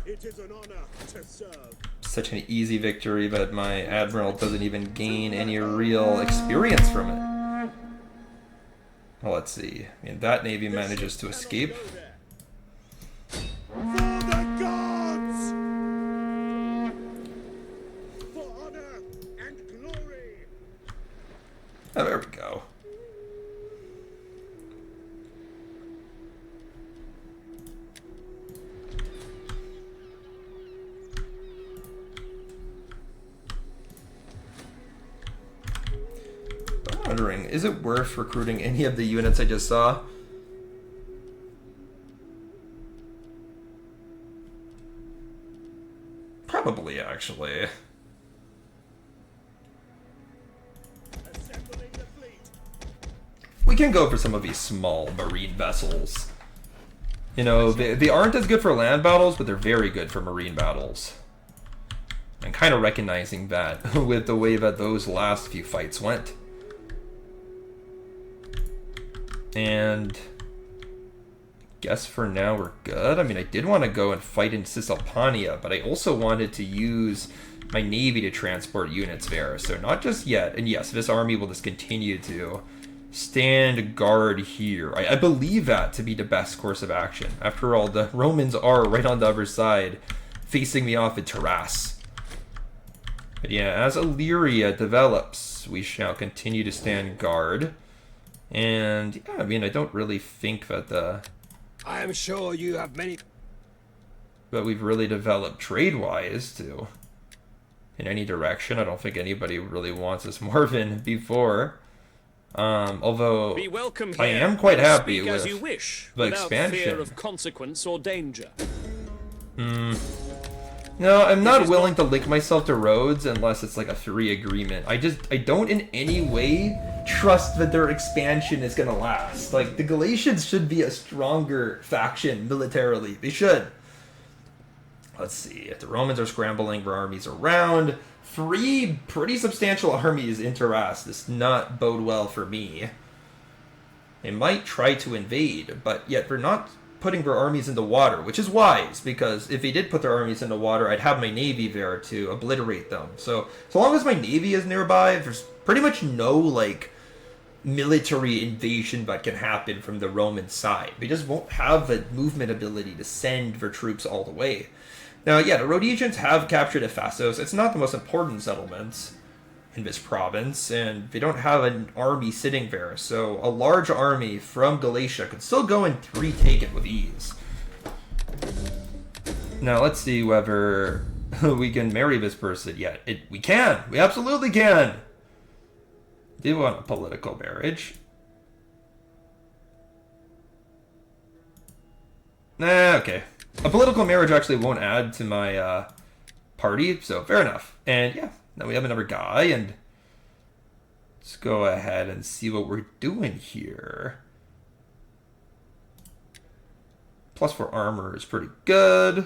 Speaker 2: It is an honor to serve.
Speaker 1: Such an easy victory, but my admiral doesn't even gain any real experience from it. Well, let's see. That navy manages to escape.
Speaker 2: For the gods! For honor and glory!
Speaker 1: Oh, there we go. I'm wondering, is it worth recruiting any of the units I just saw? Probably, actually. We can go for some of these small marine vessels. They aren't as good for land battles, but they're very good for marine battles. I'm kind of recognizing that with the way that those last few fights went. And guess for now we're good. I did want to go and fight in Cisalpania, but I also wanted to use my navy to transport units there. So not just yet. And yes, this army will just continue to stand guard here. I believe that to be the best course of action. After all, the Romans are right on the other side, facing me off at Taras. But yeah, as Illyria develops, we shall continue to stand guard. And yeah, I mean, I don't really think that
Speaker 2: I am sure you have many.
Speaker 1: that we've really developed trade-wise to in any direction. I don't think anybody really wants us more than before. Although
Speaker 4: Be welcome here.
Speaker 1: I am quite happy
Speaker 4: Speak
Speaker 1: with
Speaker 4: as you wish,
Speaker 1: the
Speaker 4: without fear
Speaker 1: expansion.
Speaker 4: of consequence or danger.
Speaker 1: No, I'm not willing to link myself to Rhodes unless it's like a free agreement. I don't in any way trust that their expansion is gonna last. Like, the Galatians should be a stronger faction militarily. They should. Let's see. If the Romans are scrambling their armies around, 3 pretty substantial armies interact. This does not bode well for me. They might try to invade, but yet they're not putting their armies into water, which is wise, because if they did put their armies into water, I'd have my navy there to obliterate them. So long as my navy is nearby, there's pretty much no, like, military invasion that can happen from the Roman side. They just won't have the movement ability to send their troops all the way. Now, yeah, the Rhodesians have captured Ephesus. It's not the most important settlement in this province, and they don't have an army sitting there, so a large army from Galatia could still go and retake it with ease. Now, let's see whether we can marry this person yet. We can! We absolutely can! Do want a political marriage. Okay. A political marriage actually won't add to my party, so fair enough. And yeah, now we have another guy, and let's go ahead and see what we're doing here. +4 armor is pretty good.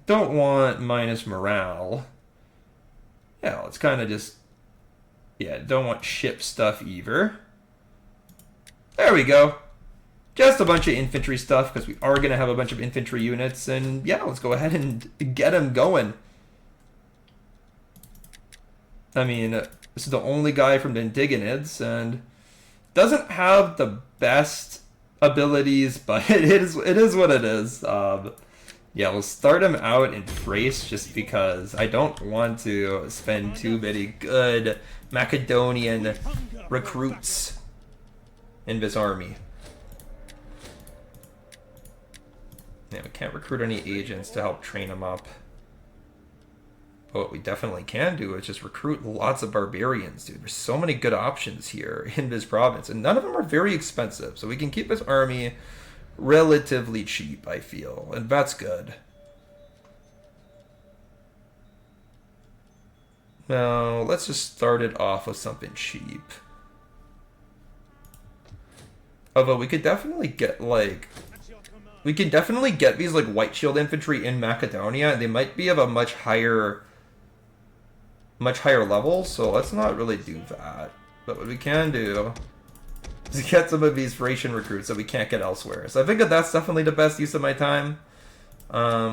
Speaker 1: Don't want minus morale. Yeah, let's kind of just... Yeah, don't want ship stuff either. There we go. Just a bunch of infantry stuff, because we are going to have a bunch of infantry units. And yeah, let's go ahead and get them going. I mean, this is the only guy from the Antigonids, and doesn't have the best abilities, but it is what it is. Yeah, we'll start him out in Thrace just because I don't want to spend too many good Macedonian recruits in this army. Yeah, we can't recruit any agents to help train them up. But what we definitely can do is just recruit lots of barbarians, dude. There's so many good options here in this province, and none of them are very expensive, so we can keep this army relatively cheap, I feel, and that's good. Now, let's just start it off with something cheap. Although we could definitely get, like... We can definitely get these, like, white shield infantry in Macedonia, and they might be of a much higher level, so let's not really do that. But what we can do to get some of these Thracian recruits that we can't get elsewhere. So I think that's definitely the best use of my time. I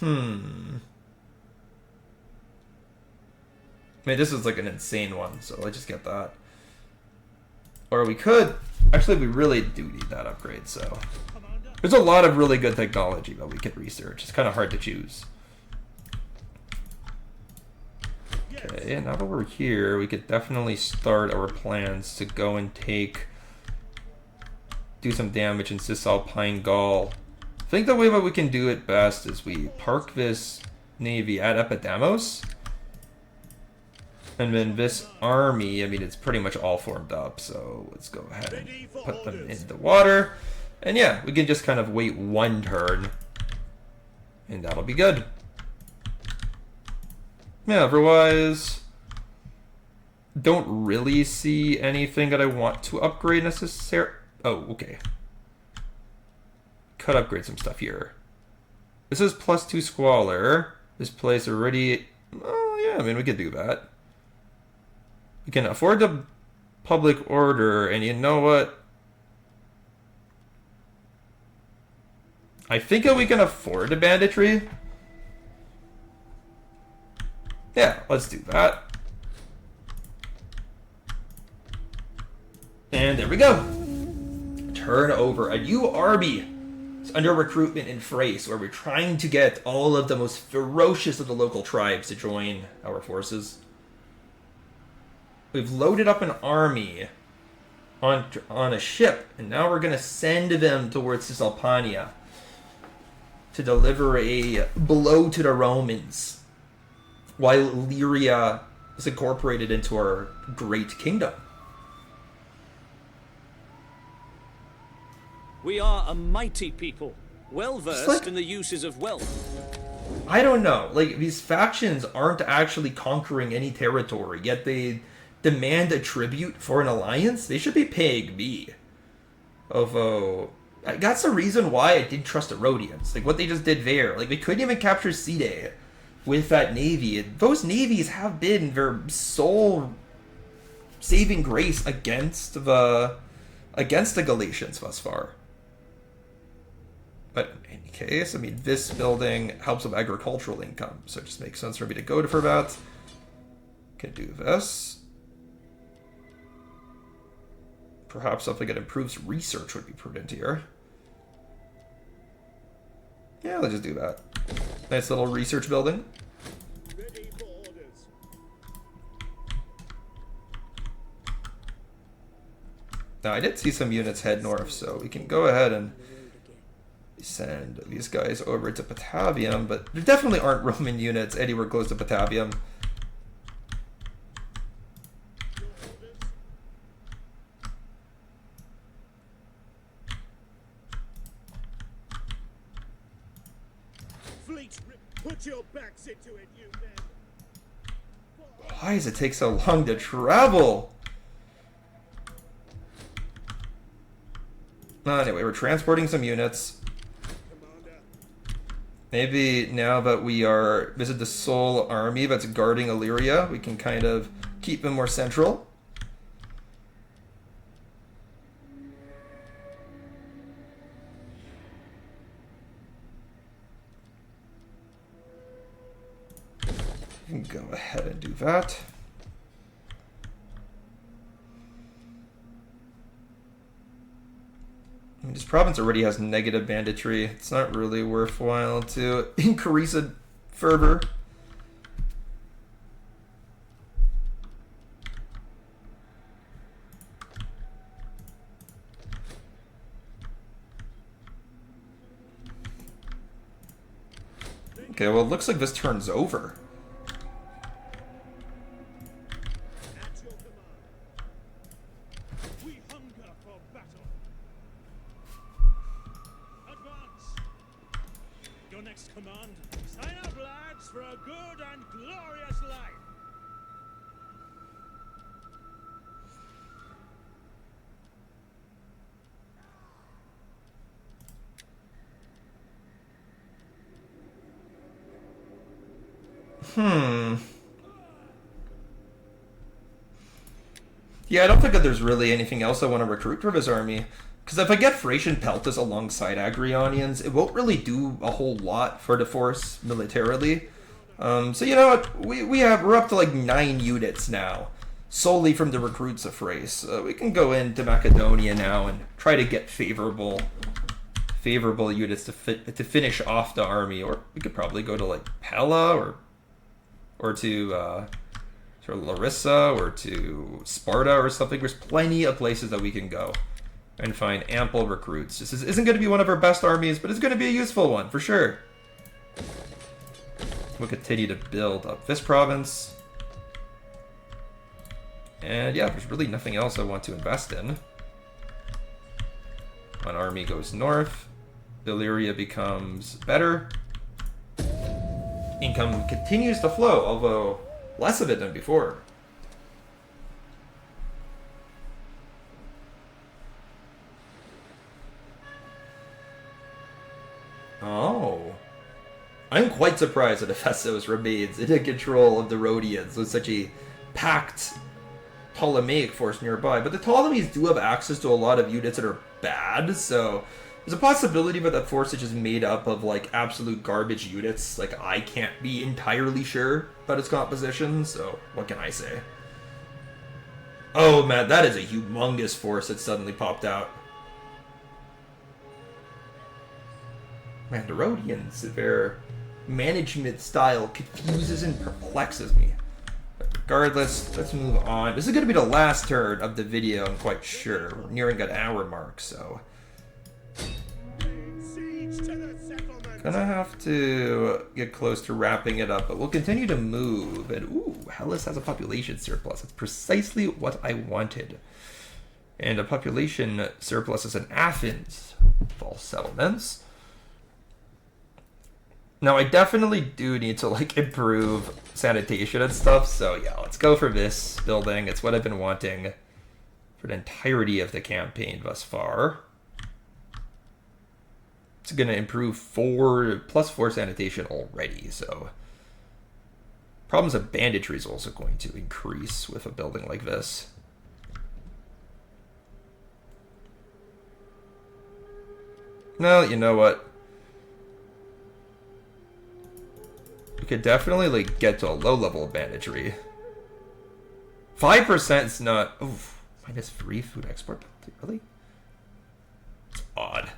Speaker 1: mean, this is like an insane one, so let's just get that. Or we could... Actually, we really do need that upgrade, so... There's a lot of really good technology that we could research. It's kind of hard to choose. Okay, now that we're here, we could definitely start our plans to go and do some damage in Cisalpine Gaul. I think the way that we can do it best is we park this navy at Epidamos, and then this army, I mean, it's pretty much all formed up, so let's go ahead and put them in the water. And yeah, we can just kind of wait one turn, and that'll be good. Yeah, otherwise, don't really see anything that I want to upgrade necessarily. Oh, okay. Could upgrade some stuff here. This is +2 Squalor. This place already... Oh, yeah, I mean, we could do that. We can afford the public order, and you know what? I think that we can afford the banditry. Yeah, let's do that. And there we go. Turn over a new army. It's under recruitment in Thrace, where we're trying to get all of the most ferocious of the local tribes to join our forces. We've loaded up an army on a ship, and now we're going to send them towards Cisalpania to deliver a blow to the Romans, while Illyria is incorporated into our great kingdom.
Speaker 4: We are a mighty people, well versed in the uses of wealth.
Speaker 1: I don't know. Like, these factions aren't actually conquering any territory, yet they demand a tribute for an alliance. They should be paying me. Although, that's the reason why I didn't trust the Rhodians. Like, what they just did there. Like, they couldn't even capture Cide with that navy. And those navies have been their sole saving grace against the Galatians thus far. But in any case, I mean, this building helps with agricultural income, so it just makes sense for me to go for that. Can do this. Perhaps something that improves research would be prudent here. Yeah, let's just do that. Nice little research building.
Speaker 2: Ready for orders.
Speaker 1: Now, I did see some units head north, so we can go ahead and send these guys over to Patavium, but there definitely aren't Roman units anywhere close to Patavium.
Speaker 2: Fleet, put your backs into it, you men.
Speaker 1: Why does it take so long to travel? Anyway, we're transporting some units.
Speaker 2: Commander,
Speaker 1: Maybe now that we are visit the sole army that's guarding Illyria, we can kind of keep them more central. We can go ahead and do that. I mean, this province already has negative banditry. It's not really worthwhile to increase it further. Okay, well, it looks like this turn's over.
Speaker 2: at your command. We hunger for battle. Advance. Your next command. Sign up, lads, for a good and glorious life.
Speaker 1: Yeah, I don't think that there's really anything else I want to recruit for this army. Because if I get Thracian Peltas alongside Agrionians, it won't really do a whole lot for the force militarily. So you know what? We're up to like 9 units now, solely from the recruits of Thrace. We can go into Macedonia now and try to get favorable units to finish off the army. Or we could probably go to like Pella or to Larissa or to Sparta or something. There's plenty of places that we can go and find ample recruits. This isn't going to be one of our best armies, but it's going to be a useful one for sure. We'll continue to build up this province. And yeah, there's really nothing else I want to invest in. One army goes north. Illyria becomes better. Income continues to flow, although less of it than before. Oh. I'm quite surprised that Ephesus remains in control of the Rhodians with such a packed Ptolemaic force nearby. But the Ptolemies do have access to a lot of units that are bad, so there's a possibility that force is just made up of like absolute garbage units. Like, I can't be entirely sure about its composition, so what can I say? Oh man, that is a humongous force that suddenly popped out. Man, the Rhodians, their management style confuses and perplexes me. But regardless, let's move on. This is going to be the last turn of the video, I'm quite sure. We're nearing an hour mark, so...
Speaker 2: Siege to the settlement.
Speaker 1: Gonna have to get close to wrapping it up, but we'll continue to move. And ooh, Hellas has a population surplus. It's precisely what I wanted. And a population surplus is in Athens. False settlements. Now, I definitely do need to, like, improve sanitation and stuff, so yeah, let's go for this building. It's what I've been wanting for the entirety of the campaign thus far. It's going to improve +4 sanitation already, so... Problems of banditry is also going to increase with a building like this. Well, you know what? We could definitely, like, get to a low level of banditry. 5% is not... Oof, -3 food export penalty, really? It's odd.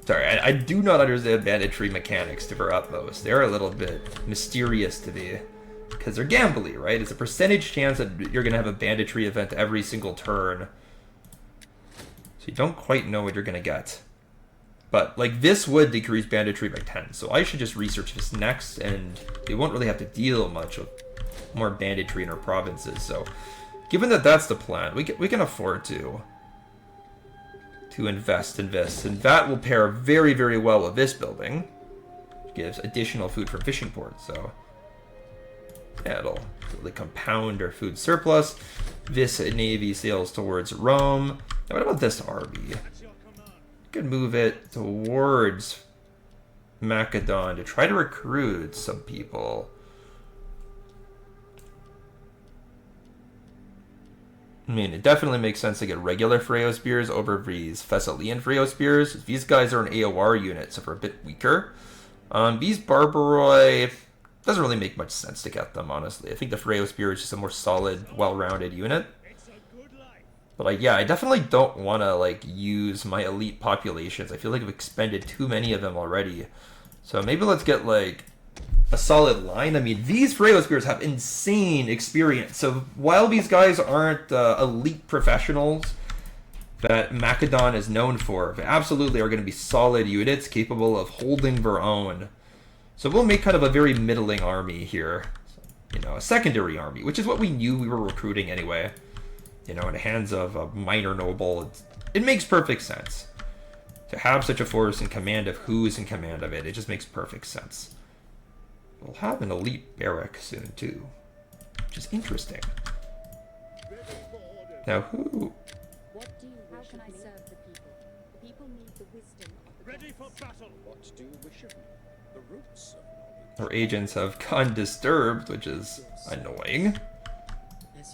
Speaker 1: Sorry, I do not understand banditry mechanics to their utmost. They're a little bit mysterious to me. Because they're gambly, right? It's a percentage chance that you're going to have a banditry event every single turn. So you don't quite know what you're going to get. But, like, this would decrease banditry by 10. So I should just research this next, and we won't really have to deal much with more banditry in our provinces. So, given that that's the plan, we can afford to invest in this. And that will pair very, very well with this building. Which gives additional food from fishing ports, so... Yeah, it'll really compound our food surplus. This navy sails towards Rome. Now, what about this army? Could move it towards Macedon to try to recruit some people. I mean, it definitely makes sense to get regular Phreo spears over these Thessalian Phreo spears. These guys are an AOR unit, so they're a bit weaker. These Barbaroi, doesn't really make much sense to get them, honestly. I think the Phreo spear is just a more solid, well-rounded unit. But yeah, I definitely don't want to, like, use my elite populations. I feel like I've expended too many of them already. So maybe let's get, like, a solid line. I mean, these Phreo spears have insane experience. So while these guys aren't elite professionals that Macedon is known for, they absolutely are going to be solid units capable of holding their own. So we'll make kind of a very middling army here. You know, a secondary army, which is what we knew we were recruiting anyway. You know, in the hands of a minor noble, it makes perfect sense. To have such a force in command of who is in command of it, it just makes perfect sense. We'll have an elite barrack soon, too. Which is interesting. Now, who...
Speaker 5: How can I serve the people? The people need the wisdom of the
Speaker 2: Ready for battle.
Speaker 6: What do you wish of me? The roots of knowledge.
Speaker 1: Our agents have gone disturbed, which is annoying.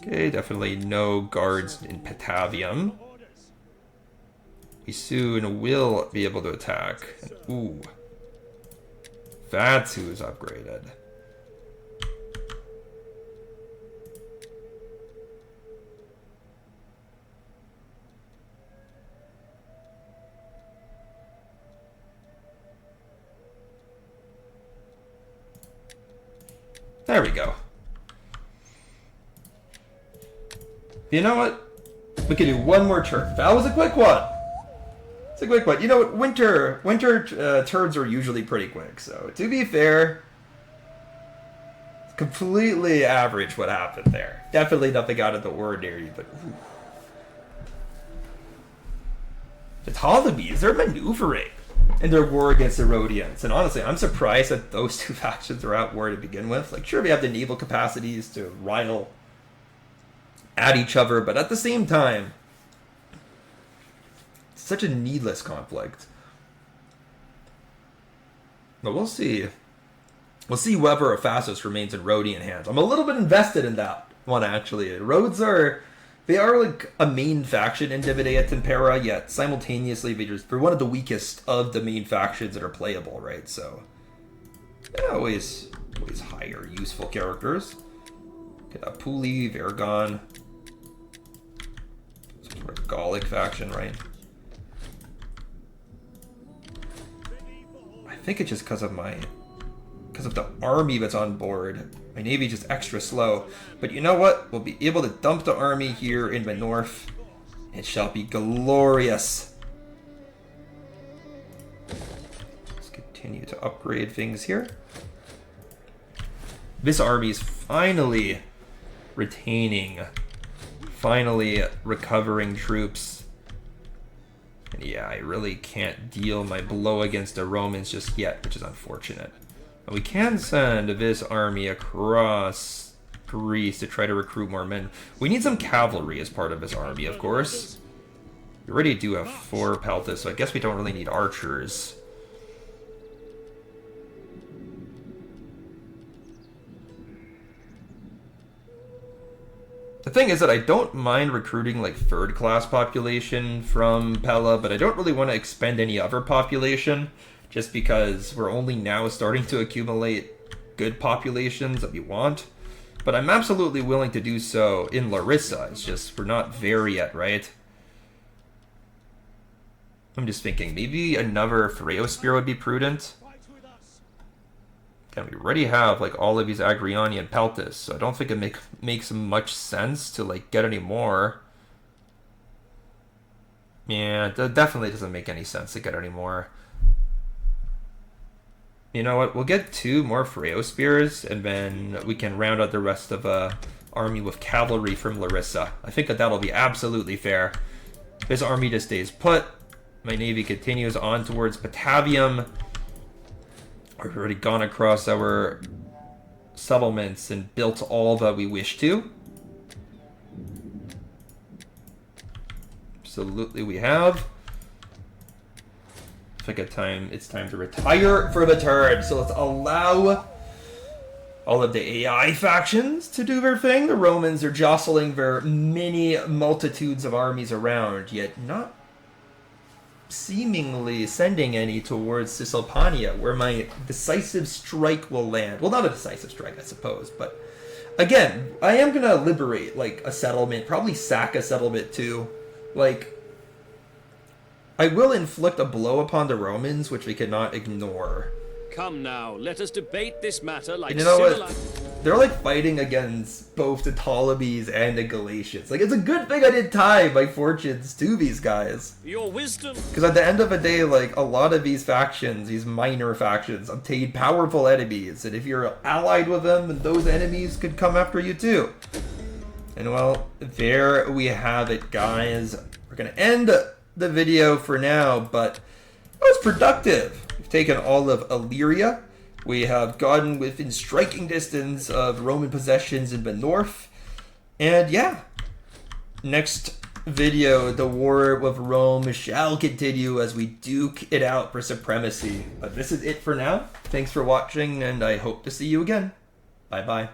Speaker 1: Okay, definitely no guards in Patavium. We soon will be able to attack. And, ooh. That's who is upgraded. There we go. You know what? We can do one more turn. That was a quick one. It's a quick one. You know what? Winter turns are usually pretty quick. So to be fair, it's completely average what happened there. Definitely nothing out of the ordinary. But ooh. The Ptolemies, they're maneuvering in their war against the Rhodians. And honestly, I'm surprised that those two factions are at war to begin with. Like, sure, we have the naval capacities to rile at each other, but at the same time, it's such a needless conflict. But we'll see. We'll see whether Ephasus remains in Rhodian hands. I'm a little bit invested in that one, actually. Rhodes they are like a main faction in Divide et Impera, yet simultaneously they're one of the weakest of the main factions that are playable, right? So Yeah, always higher useful characters. Get a Puli, Vergon. Some sort of Gallic faction, right? I think it's just because of the army that's on board. My navy's just extra slow. But you know what? We'll be able to dump the army here in the north. It shall be glorious. Let's continue to upgrade things here. This army is finally retaining, finally recovering troops. And yeah, I really can't deal my blow against the Romans just yet, which is unfortunate. We can send this army across Greece to try to recruit more men. We need some cavalry as part of this army, of course. We already do have 4 peltas, so I guess we don't really need archers. The thing is that I don't mind recruiting like 3rd class population from Pella, but I don't really want to expend any other population. Just because we're only now starting to accumulate good populations that we want. But I'm absolutely willing to do so in Larissa. It's just we're not there yet, right? I'm just thinking maybe another Phreosphere would be prudent. And we already have like all of these Agriani and Peltis, so I don't think it makes much sense to like get any more. Yeah, it definitely doesn't make any sense to get any more. You know what? We'll get 2 more Phreospheres, and then we can round out the rest of army with cavalry from Larissa. I think that'll be absolutely fair. This army just stays put. My navy continues on towards Batavium. We've already gone across our settlements and built all that we wish to. Absolutely we have. I think it's time to retire for the turn. So let's allow all of the AI factions to do their thing. The Romans are jostling their many multitudes of armies around, yet not seemingly sending any towards Cisalpania, where my decisive strike will land. Well, not a decisive strike, I suppose, but again, I am gonna liberate like a settlement, probably sack a settlement too. Like, I will inflict a blow upon the Romans, which we cannot ignore.
Speaker 4: Come now, let us debate this matter like
Speaker 1: And you know what?
Speaker 4: civilized.
Speaker 1: They're like fighting against both the Ptolemies and the Galatians. Like, it's a good thing I didn't tie my fortunes to these guys.
Speaker 4: Your wisdom.
Speaker 1: Because at the end of the day, like, a lot of these factions, these minor factions, obtain powerful enemies. And if you're allied with them, then those enemies could come after you too. And well, there we have it, guys. We're going to end the video for now, but it was productive. We've taken all of Illyria. We have gotten within striking distance of Roman possessions in the north. And yeah, next video, the war with Rome shall continue as we duke it out for supremacy. But this is it for now. Thanks for watching, and I hope to see you again. Bye-bye.